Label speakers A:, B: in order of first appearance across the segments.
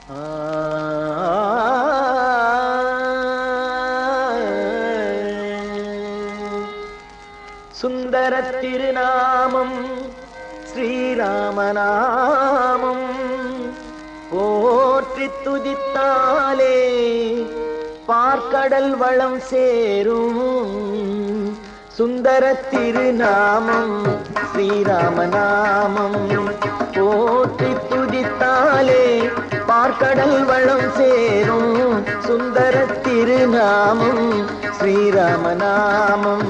A: சுந்தர திருநாமம் ஸ்ரீராமநாமம் போற்றி துதித்தாலே பார்க்கடல் வளம் சேரும். சுந்தர திருநாமம் ஸ்ரீராமநாமம் போற்றி துதித்தாலே பார்க்கடல் வளம் சேரும். சுந்தர திருநாமம் ஸ்ரீராமநாமம்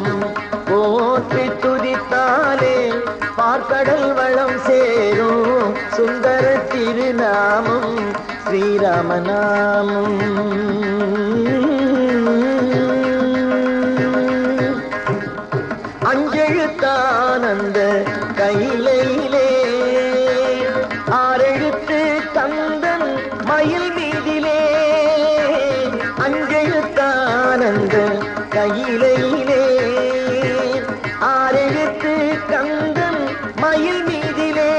A: போற்றி துதித்தாலே பார்க்கடல் வளம் சேரும். சுந்தர திருநாமம் ஸ்ரீராமநாமம். அஞ்செழுத்தானந்த கையிலே ஆறெழுத்து கந்தன் மயில் மீதிலே. அஞ்செழுத்தானந்த கையிலே ஆறெழுத்து கந்தன் மயில் மீதிலே.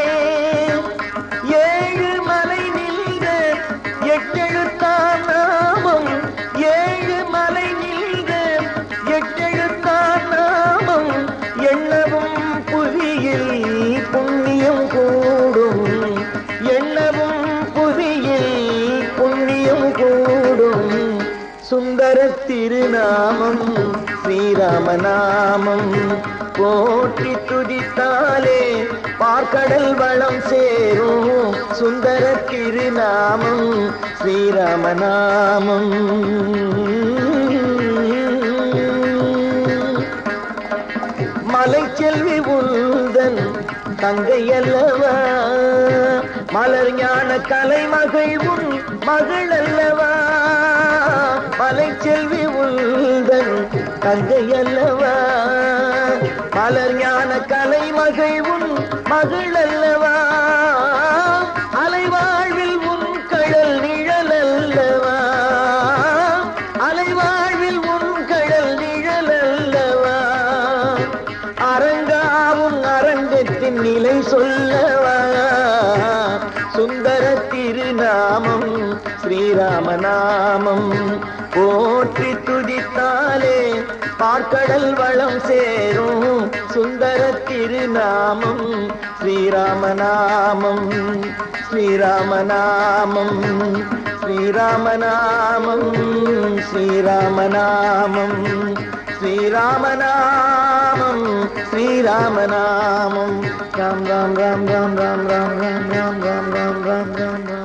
A: ஏழு மலை நின்ற எட்டெழுத்தான் நாமம். ஏழு மலை நின்ற எட்டெழுத்தான் நாமம். எண்ணவும் புவியில் புண்ணியம் கூடும். எண்ணவும் புவியில் புண்ணியம் கூடும். சுந்தர திருநாமம் ஸ்ரீராமநாமம் போற்றி துதித்தாலே பார்க்கடல் வளம் சேரும். சுந்தர திருநாமம் ஸ்ரீராமநாமம். மலை செல்வி உந்தன் தங்கை அல்லவா. மலர் ஞான கலைமகள் உன் மகள் அல்லவா. மலை செல்வி உந்தன் தங்கை அல்லவா. மலர் ஞான கலைமகள் உன் மகள் அல்லவா. அலைவாழ்வில் உன் கடல் நிழல் அல்லவா. அலைவாழ்வில் உன் கடல் நிழல் அல்லவா. அரங்காவும் அரங்கத்தின் நிலை சொல்லவா. சுந்தர திருநாமம் ஸ்ரீராமநாமம் போற்றி துதித்தாலே பார்க்கடல் வளம் சேரும். சுந்தர திருநாமம் ஸ்ரீராமநாமம். ஸ்ரீராமநாமம் ஸ்ரீராமநாமம் ஸ்ரீராமநாமம் ஸ்ரீராமநாமம் ஸ்ரீராமநாமம். ராம் ராம் ராம் ராம் ராம் ராம் ராம் ராம் ராம் ராம் ராம் ராம்.